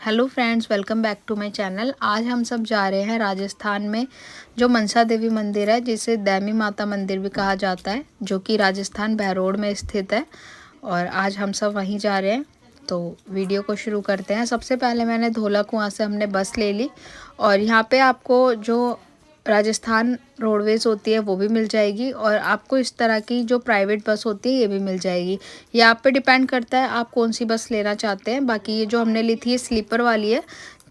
Hello friends, welcome back to my channel. आज हम सब जा रहे हैं राजस्थान में जो मनसा देवी मंदिर है, जिसे दैमी माता मंदिर भी कहा जाता है, जो कि राजस्थान भैरोड में स्थित है। और आज हम सब वहीं जा रहे हैं, तो वीडियो को शुरू करते हैं। सबसे पहले मैंने धोला कुआं से हमने बस ले ली और यहाँ पे आपको जो राजस्थान रोडवेज होती है वो भी मिल जाएगी और आपको इस तरह की जो प्राइवेट बस होती है ये भी मिल जाएगी। ये आप पे डिपेंड करता है आप कौन सी बस लेना चाहते हैं। बाकी ये जो हमने ली थी ये स्लीपर वाली है,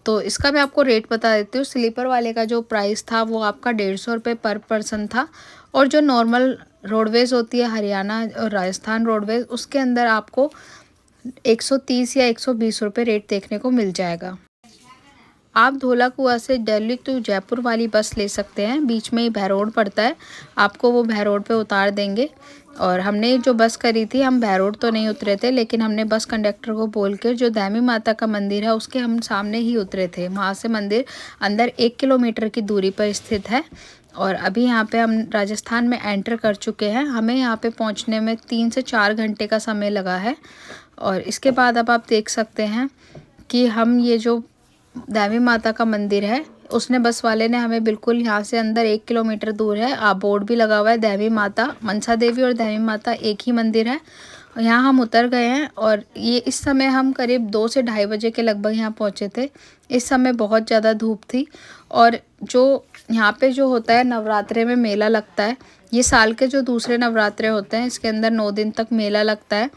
तो इसका मैं आपको रेट बता देती हूँ। स्लीपर वाले का जो प्राइस था वो आपका 150 रुपये पर पर्सन था, और जो नॉर्मल रोडवेज होती है हरियाणा और राजस्थान रोडवेज, उसके अंदर आपको 130 या 120 रुपये रेट देखने को मिल जाएगा। आप धोला कुआं से दिल्ली टू जयपुर वाली बस ले सकते हैं। बीच में ही भैरोड पड़ता है, आपको वो भैरोड पे उतार देंगे। और हमने जो बस करी थी, हम भैरोड तो नहीं उतरे थे, लेकिन हमने बस कंडक्टर को बोल के जो दैमी माता का मंदिर है उसके हम सामने ही उतरे थे। वहाँ से मंदिर अंदर 1 किलोमीटर की दूरी पर स्थित है। और अभी यहाँ पे हम राजस्थान में एंटर कर चुके हैं। हमें यहाँ पे पहुँचने में 3 से 4 घंटे का समय लगा है। और इसके बाद अब आप देख सकते हैं कि हम ये जो दैवी माता का मंदिर है, उसने बस वाले ने हमें बिल्कुल यहाँ से अंदर 1 किलोमीटर दूर है, आप बोर्ड भी लगा हुआ है दैवी माता, मनसा देवी और दैवी माता एक ही मंदिर है। यहाँ हम उतर गए हैं और ये इस समय हम करीब 2 से ढाई बजे के लगभग यहाँ पहुँचे थे। इस समय बहुत ज़्यादा धूप थी। और जो यहाँ पे जो होता है नवरात्रे में मेला लगता है, ये साल के जो दूसरे नवरात्रे होते हैं इसके अंदर 9 दिन तक मेला लगता है।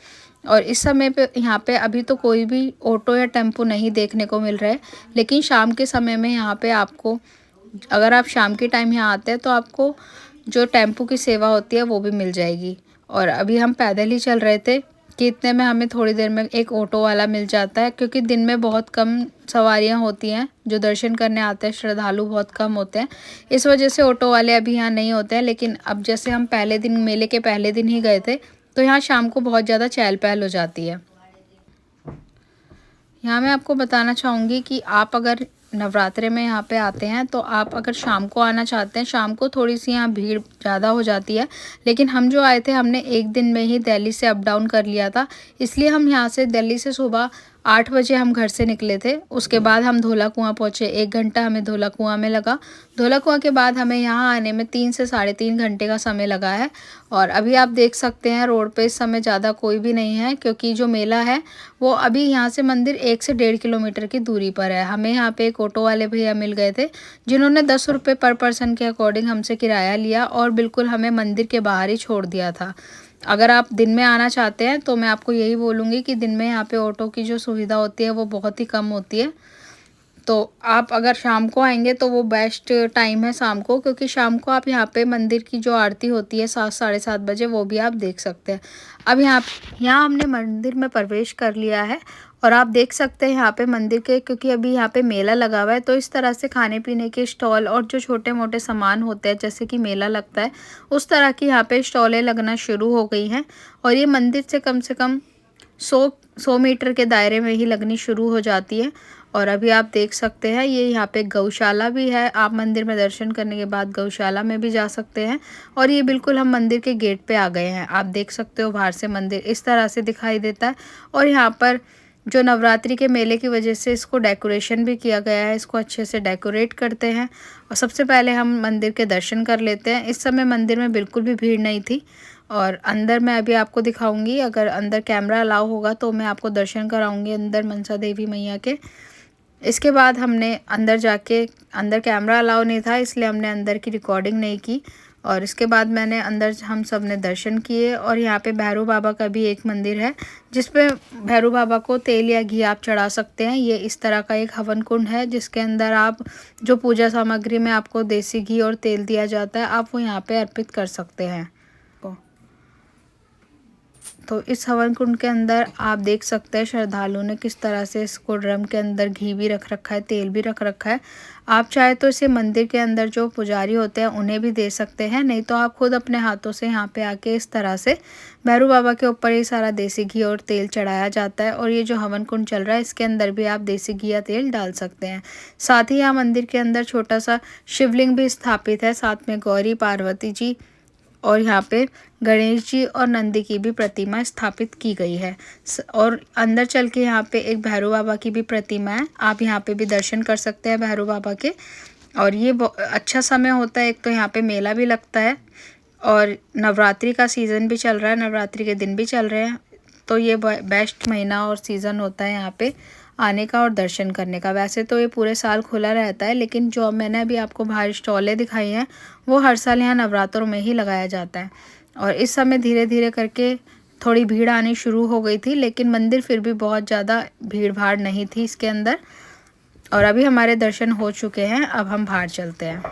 और इस समय पे यहाँ पे अभी तो कोई भी ऑटो या टेम्पो नहीं देखने को मिल रहा है, लेकिन शाम के समय में यहाँ पे आपको, अगर आप शाम के टाइम यहाँ आते हैं तो आपको जो टेम्पो की सेवा होती है वो भी मिल जाएगी। और अभी हम पैदल ही चल रहे थे कि इतने में हमें थोड़ी देर में एक ऑटो वाला मिल जाता है, क्योंकि दिन में बहुत कम सवारियाँ होती हैं, जो दर्शन करने आते हैं श्रद्धालु बहुत कम होते हैं, इस वजह से ऑटो वाले अभी यहाँ नहीं होते हैं। लेकिन अब जैसे हम पहले दिन, मेले के पहले दिन ही गए थे, तो यहाँ शाम को बहुत ज़्यादा चहल पहल हो जाती है। यहाँ मैं आपको बताना चाहूँगी कि आप अगर नवरात्रे में यहाँ पे आते हैं तो आप अगर शाम को आना चाहते हैं, शाम को थोड़ी सी यहाँ भीड़ ज़्यादा हो जाती है। लेकिन हम जो आए थे हमने एक दिन में ही दिल्ली से अप डाउन कर लिया था, इसलिए हम यहाँ से दिल्ली से सुबह 8 बजे हम घर से निकले थे। उसके बाद हम धोला कुआं पहुँचे, 1 घंटा हमें धोला कुआं में लगा। धोला कुआं के बाद हमें यहाँ आने में 3 से साढ़े 3 घंटे का समय लगा है। और अभी आप देख सकते हैं रोड पे इस समय ज़्यादा कोई भी नहीं है, क्योंकि जो मेला है वो अभी यहाँ से मंदिर 1 से 1.5 किलोमीटर की दूरी पर है। हमें यहाँ पे एक ऑटो वाले भैया मिल गए थे, जिन्होंने 10 रुपये पर पर्सन के अकॉर्डिंग हमसे किराया लिया और बिल्कुल हमें मंदिर के बाहर ही छोड़ दिया था। अगर आप दिन में आना चाहते हैं तो मैं आपको यही बोलूँगी कि दिन में यहाँ पे ऑटो की जो सुविधा होती है वो बहुत ही कम होती है। तो आप अगर शाम को आएंगे तो वो बेस्ट टाइम है शाम को, क्योंकि शाम को आप यहाँ पे मंदिर की जो आरती होती है 7 साढ़े 7 बजे, वो भी आप देख सकते हैं। अब यहाँ हमने मंदिर में प्रवेश कर लिया है और आप देख सकते हैं यहाँ पे मंदिर के, क्योंकि अभी यहाँ पे मेला लगा हुआ है, तो इस तरह से खाने पीने के स्टॉल और जो छोटे मोटे सामान होते हैं जैसे कि मेला लगता है उस तरह की यहाँ पे स्टॉलें लगना शुरू हो गई हैं। और ये मंदिर से कम 100 मीटर के दायरे में ही लगनी शुरू हो जाती है। और अभी आप देख सकते हैं ये यहाँ पे गौशाला भी है, आप मंदिर में दर्शन करने के बाद गौशाला में भी जा सकते हैं। और ये बिल्कुल हम मंदिर के गेट पे आ गए हैं, आप देख सकते हो बाहर से मंदिर इस तरह से दिखाई देता है। और यहाँ पर जो नवरात्रि के मेले की वजह से इसको डेकोरेशन भी किया गया है, इसको अच्छे से डेकोरेट करते हैं। और सबसे पहले हम मंदिर के दर्शन कर लेते हैं। इस समय मंदिर में बिल्कुल भी भीड़ नहीं थी। और अंदर मैं अभी आपको दिखाऊंगी, अगर अंदर कैमरा अलाउ होगा तो मैं आपको दर्शन कराऊंगी अंदर मनसा देवी मैया के। इसके बाद हमने अंदर जाके, अंदर कैमरा अलाउ नहीं था इसलिए हमने अंदर की रिकॉर्डिंग नहीं की। और इसके बाद मैंने अंदर हम सब ने दर्शन किए। और यहाँ पे भैरू बाबा का भी एक मंदिर है, जिस पे भैरू बाबा को तेल या घी आप चढ़ा सकते हैं। ये इस तरह का एक हवन कुंड है, जिसके अंदर आप जो पूजा सामग्री में आपको देसी घी और तेल दिया जाता है, आप वो यहाँ पे अर्पित कर सकते हैं। तो इस हवन कुंड के अंदर आप देख सकते हैं श्रद्धालुओं ने किस तरह से इसको ड्रम के अंदर घी भी रख रखा है, तेल भी रख रखा है। आप चाहे तो इसे मंदिर के अंदर जो पुजारी होते हैं उन्हें भी दे सकते हैं, नहीं तो आप खुद अपने हाथों से यहाँ पे आके इस तरह से भैरू बाबा के ऊपर ये सारा देसी घी और तेल चढ़ाया जाता है। और ये जो हवन कुंड चल रहा है इसके अंदर भी आप देसी घी या तेल डाल सकते हैं। साथ ही यहाँ मंदिर के अंदर छोटा सा शिवलिंग भी स्थापित है, साथ में गौरी पार्वती जी और यहाँ पे गणेश जी और नंदी की भी प्रतिमा स्थापित की गई है। और अंदर चल के यहाँ पे एक भैरव बाबा की भी प्रतिमा है, आप यहाँ पे भी दर्शन कर सकते हैं भैरव बाबा के। और ये अच्छा समय होता है, एक तो यहाँ पे मेला भी लगता है और नवरात्रि का सीज़न भी चल रहा है, नवरात्रि के दिन भी चल रहे हैं, तो ये बेस्ट महीना और सीज़न होता है यहाँ पे आने का और दर्शन करने का। वैसे तो ये पूरे साल खुला रहता है, लेकिन जो मैंने अभी आपको बाहर स्टॉलें दिखाई हैं वो हर साल यहाँ नवरात्रों में ही लगाया जाता है। और इस समय धीरे धीरे करके थोड़ी भीड़ आनी शुरू हो गई थी, लेकिन मंदिर फिर भी बहुत ज़्यादा भीड़ भाड़ नहीं थी इसके अंदर। और अभी हमारे दर्शन हो चुके हैं, अब हम बाहर चलते हैं।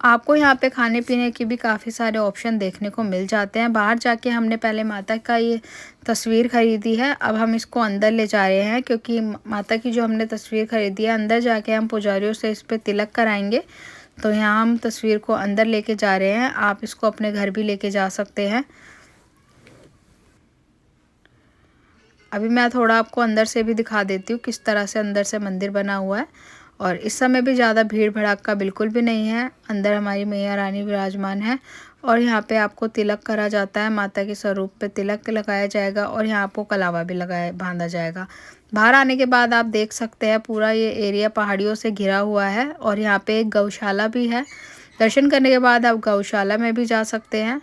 आपको यहाँ पे खाने पीने की भी काफ़ी सारे ऑप्शन देखने को मिल जाते हैं। बाहर जाके हमने पहले माता का ये तस्वीर ख़रीदी है, अब हम इसको अंदर ले जा रहे हैं, क्योंकि माता की जो हमने तस्वीर ख़रीदी है अंदर जाके हम पुजारियों से इस पर तिलक कराएंगे। तो यहाँ हम तस्वीर को अंदर लेके जा रहे हैं, आप इसको अपने घर भी लेके जा सकते हैं। अभी मैं थोड़ा आपको अंदर से भी दिखा देती हूँ किस तरह से अंदर से मंदिर बना हुआ है। और इस समय भी ज़्यादा भीड़ भड़ाका बिल्कुल भी नहीं है, अंदर हमारी मैया रानी विराजमान है। और यहाँ पे आपको तिलक करा जाता है, माता के स्वरूप पे तिलक लगाया जाएगा और यहाँ आपको कलावा भी बांधा जाएगा। बाहर आने के बाद आप देख सकते हैं पूरा ये एरिया पहाड़ियों से घिरा हुआ है और यहाँ पे एक गौशाला भी है। दर्शन करने के बाद आप गौशाला में भी जा सकते हैं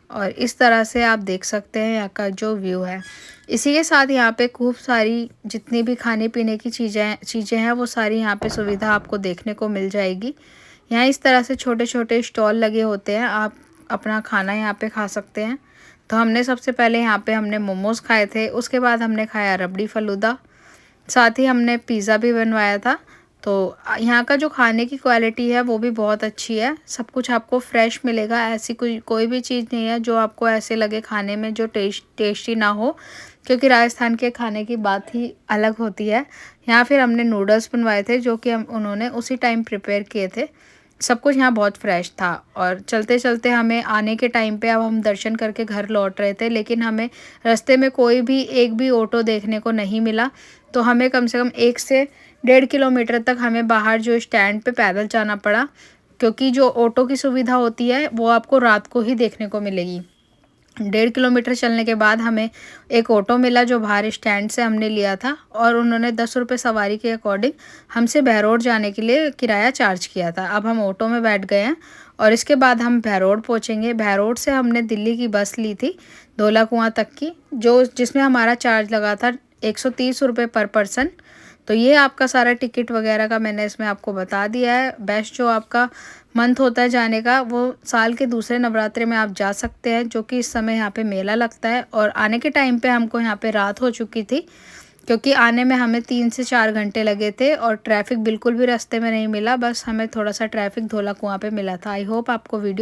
और इस तरह से आप देख सकते हैं यहाँ का जो व्यू है। इसी के साथ यहाँ पे खूब सारी जितनी भी खाने पीने की चीज़ें हैं वो सारी यहाँ पे सुविधा आपको देखने को मिल जाएगी। यहाँ इस तरह से छोटे छोटे स्टॉल लगे होते हैं, आप अपना खाना यहाँ पे खा सकते हैं। तो हमने सबसे पहले यहाँ पे हमने मोमोज़ खाए थे, उसके बाद हमने खाया रबड़ी फ़लूदा, साथ ही हमने पिज़्ज़ा भी बनवाया था। तो यहाँ का जो खाने की क्वालिटी है वो भी बहुत अच्छी है, सब कुछ आपको फ्रेश मिलेगा। ऐसी कोई भी चीज़ नहीं है जो आपको ऐसे लगे खाने में जो टेस्टी ना हो, क्योंकि राजस्थान के खाने की बात ही अलग होती है। यहाँ फिर हमने नूडल्स बनवाए थे जो कि उन्होंने उसी टाइम प्रिपेयर किए थे। सब कुछ यहाँ बहुत फ्रेश था। और चलते चलते हमें आने के टाइम पे अब हम दर्शन करके घर लौट रहे थे, लेकिन हमें रास्ते में कोई भी एक भी ऑटो देखने को नहीं मिला। तो हमें कम से कम 1 से 1.5 किलोमीटर तक हमें बाहर जो स्टैंड पे पैदल जाना पड़ा, क्योंकि जो ऑटो की सुविधा होती है वो आपको रात को ही देखने को मिलेगी। 1.5 किलोमीटर चलने के बाद हमें एक ऑटो मिला जो बाहर स्टैंड से हमने लिया था, और उन्होंने 10 रुपये सवारी के अकॉर्डिंग हमसे भैरोड जाने के लिए किराया चार्ज किया था। अब हम ऑटो में बैठ गए हैं और इसके बाद हम भैरोड पहुंचेंगे। भैरोड से हमने दिल्ली की बस ली थी धौला कुआं तक की, जिसमें हमारा चार्ज लगा था 130 रुपये पर पर्सन। तो ये आपका सारा टिकट वगैरह का मैंने इसमें आपको बता दिया है। बेस्ट जो आपका मंथ होता है जाने का, वो साल के दूसरे नवरात्रे में आप जा सकते हैं, जो कि इस समय यहाँ पे मेला लगता है। और आने के टाइम पे हमको यहाँ पे रात हो चुकी थी, क्योंकि आने में हमें 3 से 4 घंटे लगे थे और ट्रैफिक बिल्कुल भी रास्ते में नहीं मिला, बस हमें थोड़ा सा ट्रैफिक धौला कुआं पे मिला था। आई होप आपको वीडियो